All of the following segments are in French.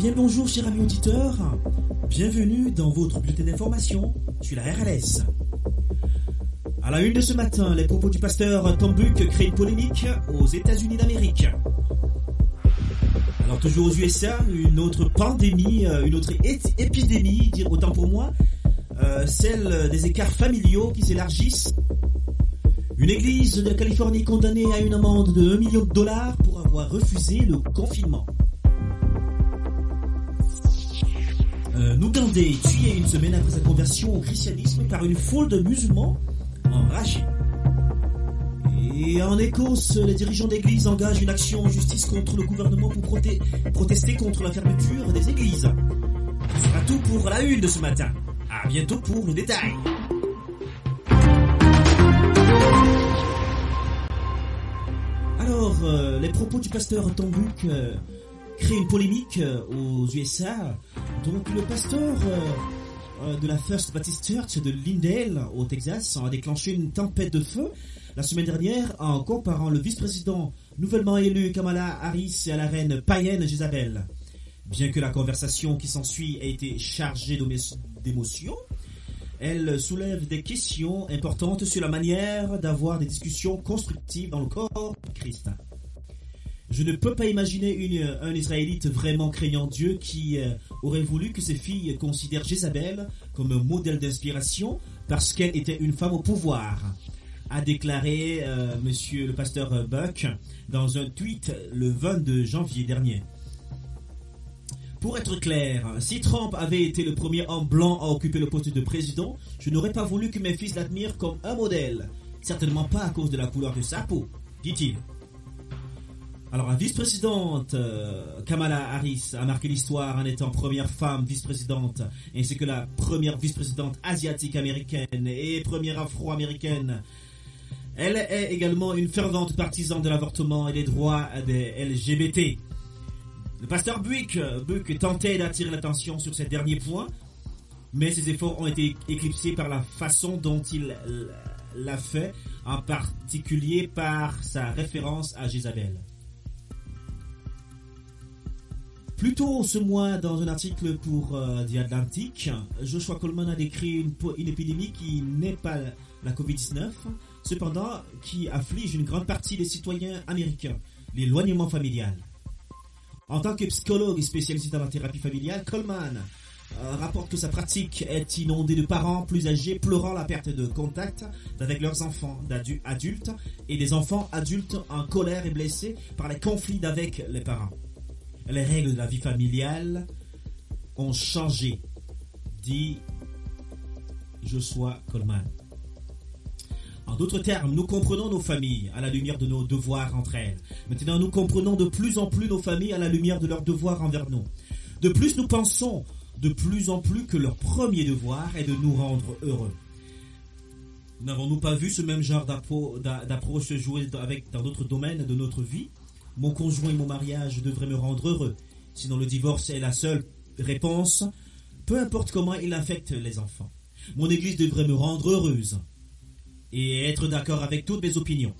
Bien bonjour chers amis auditeurs, bienvenue dans votre bulletin d'information sur la RLS. À la une de ce matin, les propos du pasteur Tom Buck créent une polémique aux États-Unis d'Amérique. Alors toujours aux USA, une autre pandémie, une autre épidémie, dire autant pour moi, celle des écarts familiaux qui s'élargissent. Une église de Californie condamnée à une amende de $1 million pour avoir refusé le confinement. Un Ougandais tué une semaine après sa conversion au christianisme par une foule de musulmans enragés. Et en Écosse, les dirigeants d'église engagent une action en justice contre le gouvernement pour protester contre la fermeture des églises. Ce sera tout pour la une de ce matin. À bientôt pour le détail. Alors, les propos du pasteur Tom Buck créent une polémique aux USA. Donc, le pasteur de la First Baptist Church de Lindale, au Texas, a déclenché une tempête de feu la semaine dernière en comparant le vice-président nouvellement élu Kamala Harris à la reine païenne Jézabel. Bien que la conversation qui s'ensuit ait été chargée d'émotions, elle soulève des questions importantes sur la manière d'avoir des discussions constructives dans le corps de Christ. Je ne peux pas imaginer un Israélite vraiment craignant Dieu qui aurait voulu que ses filles considèrent Jézabel comme un modèle d'inspiration parce qu'elle était une femme au pouvoir, a déclaré monsieur le pasteur Buck dans un tweet le 22 janvier dernier. Pour être clair, si Trump avait été le premier homme blanc à occuper le poste de président, je n'aurais pas voulu que mes fils l'admirent comme un modèle. Certainement pas à cause de la couleur de sa peau, dit-il. Alors, la vice-présidente Kamala Harris a marqué l'histoire en étant première femme vice-présidente, ainsi que la première vice-présidente asiatique américaine et première afro-américaine. Elle est également une fervente partisane de l'avortement et des droits des LGBT. Le pasteur Buck tentait d'attirer l'attention sur ces derniers points, mais ses efforts ont été éclipsés par la façon dont il l'a fait, en particulier par sa référence à Jézabel. Plus tôt ce mois, dans un article pour The Atlantic, Joshua Coleman a décrit une épidémie qui n'est pas la COVID-19, cependant qui afflige une grande partie des citoyens américains, l'éloignement familial. En tant que psychologue spécialisé dans la thérapie familiale, Coleman rapporte que sa pratique est inondée de parents plus âgés pleurant la perte de contact avec leurs enfants adultes et des enfants adultes en colère et blessés par les conflits avec les parents. Les règles de la vie familiale ont changé, dit Joshua Coleman. En d'autres termes, nous comprenons nos familles à la lumière de nos devoirs entre elles. Maintenant, nous comprenons de plus en plus nos familles à la lumière de leurs devoirs envers nous. De plus, nous pensons de plus en plus que leur premier devoir est de nous rendre heureux. N'avons-nous pas vu ce même genre d'approche se jouer dans d'autres domaines de notre vie ? Mon conjoint et mon mariage devraient me rendre heureux. Sinon, le divorce est la seule réponse, peu importe comment il affecte les enfants. Mon église devrait me rendre heureuse et être d'accord avec toutes mes opinions.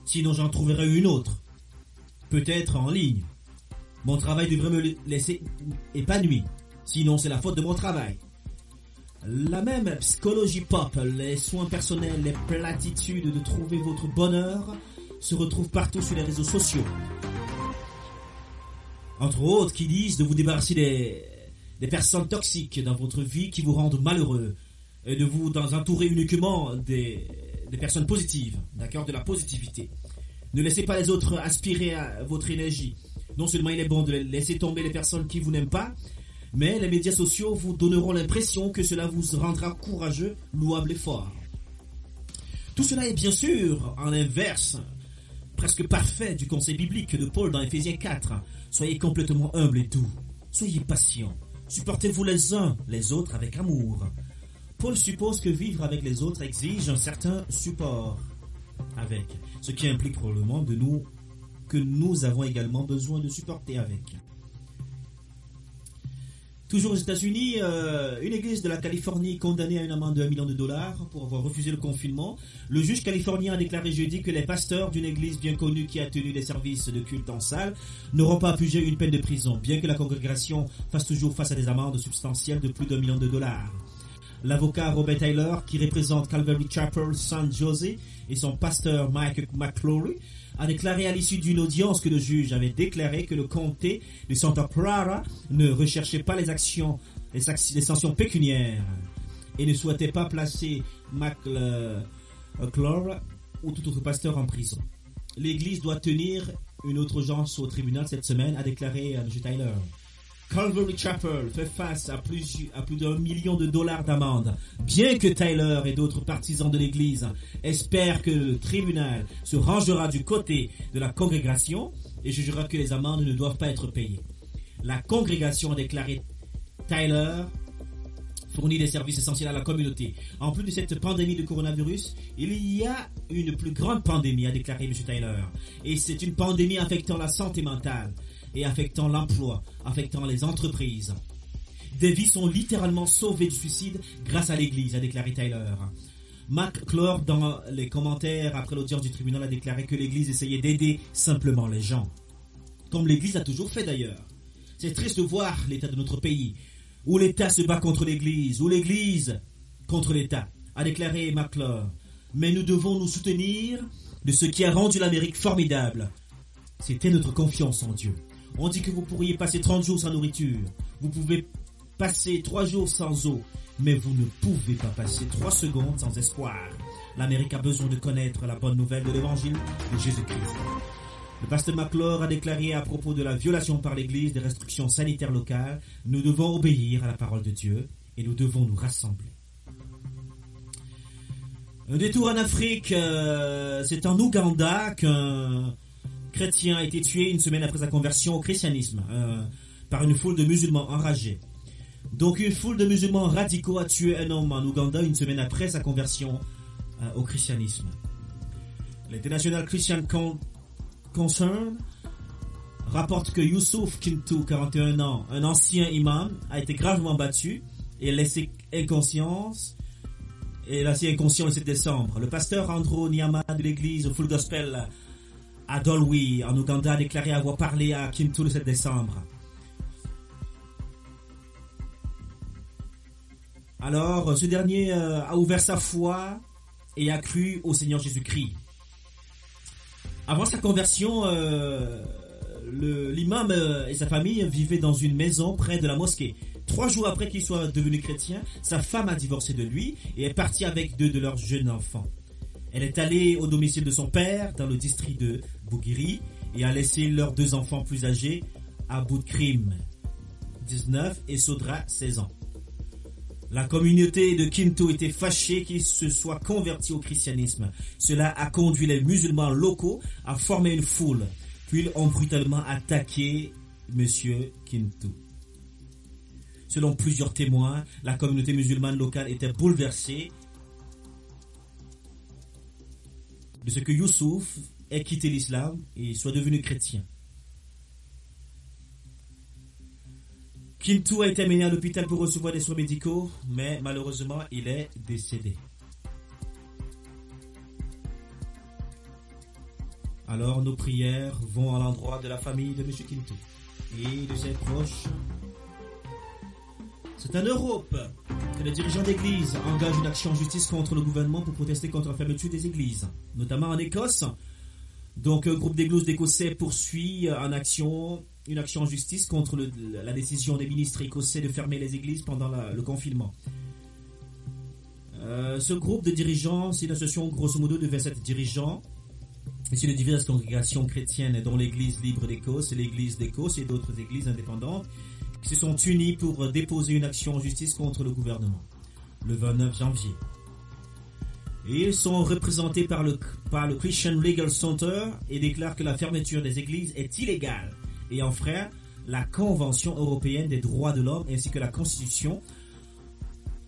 Sinon, j'en trouverai une autre, peut-être en ligne. Mon travail devrait me laisser épanoui. Sinon, c'est la faute de mon travail. La même psychologie pop, les soins personnels, les platitudes de trouver votre bonheur se retrouvent partout sur les réseaux sociaux. Entre autres, qui disent de vous débarrasser des personnes toxiques dans votre vie qui vous rendent malheureux et de vous entourer uniquement des personnes positives, d'accord, de la positivité. Ne laissez pas les autres aspirer à votre énergie. Non seulement il est bon de laisser tomber les personnes qui vous n'aiment pas, mais les médias sociaux vous donneront l'impression que cela vous rendra courageux, louable et fort. Tout cela est bien sûr en inverse, presque parfait du conseil biblique de Paul dans Éphésiens 4. Soyez complètement humbles et doux. Soyez patients. Supportez-vous les uns les autres avec amour. Paul suppose que vivre avec les autres exige un certain support avec, ce qui implique probablement de nous que nous avons également besoin de supporter avec. Toujours aux États-Unis, une église de la Californie condamnée à une amende de $1 million pour avoir refusé le confinement. Le juge californien a déclaré jeudi que les pasteurs d'une église bien connue qui a tenu des services de culte en salle n'auront pas à purger une peine de prison, bien que la congrégation fasse toujours face à des amendes substantielles de plus d'$1 million. L'avocat Robert Taylor, qui représente Calvary Chapel San Jose, et son pasteur Mike McClory, a déclaré à l'issue d'une audience que le juge avait déclaré que le comté de Santa Clara ne recherchait pas les sanctions pécuniaires et ne souhaitait pas placer McClory ou tout autre pasteur en prison. L'Église doit tenir une autre audience au tribunal cette semaine, a déclaré M. Taylor. Calvary Chapel fait face à plus d'$1 million d'amende. Bien que Taylor et d'autres partisans de l'Église espèrent que le tribunal se rangera du côté de la congrégation et jugera que les amendes ne doivent pas être payées. La congrégation a déclaré Taylor fournit des services essentiels à la communauté. En plus de cette pandémie de coronavirus, il y a une plus grande pandémie, a déclaré M. Taylor. Et c'est une pandémie affectant la santé mentale et affectant l'emploi, affectant les entreprises. Des vies sont littéralement sauvées du suicide grâce à l'Église, a déclaré Taylor. McClure, dans les commentaires après l'audience du tribunal, a déclaré que l'Église essayait d'aider simplement les gens. Comme l'Église a toujours fait d'ailleurs. C'est triste de voir l'état de notre pays, où l'État se bat contre l'Église, où l'Église contre l'État, a déclaré McClure. Mais nous devons nous soutenir de ce qui a rendu l'Amérique formidable. C'était notre confiance en Dieu. On dit que vous pourriez passer 30 jours sans nourriture. Vous pouvez passer 3 jours sans eau. Mais vous ne pouvez pas passer 3 secondes sans espoir. L'Amérique a besoin de connaître la bonne nouvelle de l'évangile de Jésus-Christ. Le pasteur McClure a déclaré à propos de la violation par l'Église des restrictions sanitaires locales, nous devons obéir à la parole de Dieu et nous devons nous rassembler. Un détour en Afrique, c'est en Ouganda qu'un chrétien a été tué une semaine après sa conversion au christianisme par une foule de musulmans enragés. Donc une foule de musulmans radicaux a tué un homme en Ouganda une semaine après sa conversion au christianisme. L'International Christian Concern rapporte que Youssouf Kintou, 41 ans, un ancien imam, a été gravement battu et laissé inconscient le 7 décembre. Le pasteur Andrew Nyama de l'église Full Gospel à Dolwi, en Ouganda, a déclaré avoir parlé à Kintou le 7 décembre. Alors, ce dernier a ouvert sa foi et a cru au Seigneur Jésus-Christ. Avant sa conversion, l'imam et sa famille vivaient dans une maison près de la mosquée. 3 jours après qu'il soit devenu chrétien, sa femme a divorcé de lui et est partie avec 2 de leurs jeunes enfants. Elle est allée au domicile de son père dans le district de Bugiri et a laissé leurs 2 enfants plus âgés, Aboudkrim, 19 et Sodra, 16 ans. La communauté de Kintou était fâchée qu'il se soit converti au christianisme. Cela a conduit les musulmans locaux à former une foule. Puis ils ont brutalement attaqué M. Kintou. Selon plusieurs témoins, la communauté musulmane locale était bouleversée de ce que Youssouf ait quitté l'islam et soit devenu chrétien. Kintou a été amené à l'hôpital pour recevoir des soins médicaux, mais malheureusement, il est décédé. Alors, nos prières vont à l'endroit de la famille de M. Kintou et de ses proches. C'est en Europe que les dirigeants d'églises engagent une action en justice contre le gouvernement pour protester contre la fermeture des églises, notamment en Écosse. Donc, un groupe d'églises d'Écossais poursuit une action en justice contre la décision des ministres écossais de fermer les églises pendant le confinement. Ce groupe de dirigeants, c'est une association grosso modo de 27 dirigeants, issus de diverses congrégations chrétiennes dont l'Église libre d'Écosse, l'Église d'Écosse et d'autres églises indépendantes, qui se sont unis pour déposer une action en justice contre le gouvernement, le 29 janvier. Et ils sont représentés par le Christian Legal Center et déclarent que la fermeture des églises est illégale et enfreint la Convention européenne des droits de l'homme ainsi que la Constitution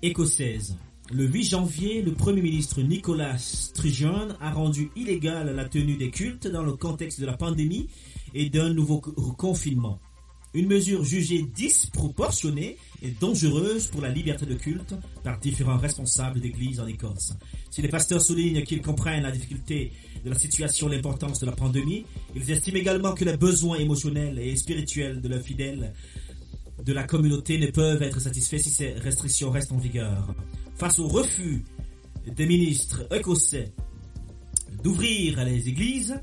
écossaise. Le 8 janvier, le Premier ministre Nicolas Sturgeon a rendu illégale la tenue des cultes dans le contexte de la pandémie et d'un nouveau confinement. Une mesure jugée disproportionnée et dangereuse pour la liberté de culte par différents responsables d'église en Écosse. Si les pasteurs soulignent qu'ils comprennent la difficulté de la situation et l'importance de la pandémie, ils estiment également que les besoins émotionnels et spirituels de leurs fidèles de la communauté ne peuvent être satisfaits si ces restrictions restent en vigueur. Face au refus des ministres écossais d'ouvrir les églises,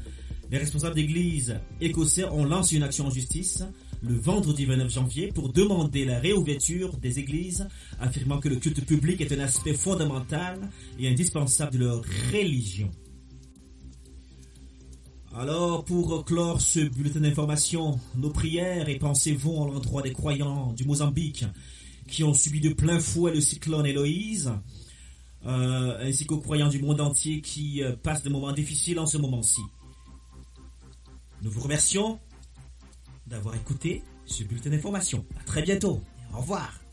les responsables d'églises écossais ont lancé une action en justice le vendredi 29 janvier pour demander la réouverture des églises, affirmant que le culte public est un aspect fondamental et indispensable de leur religion. Alors, pour clore ce bulletin d'information, nos prières et pensées vont à l'endroit des croyants du Mozambique qui ont subi de plein fouet le cyclone Héloïse, ainsi qu'aux croyants du monde entier qui passent des moments difficiles en ce moment-ci. Nous vous remercions d'avoir écouté ce bulletin d'information. À très bientôt. Au revoir.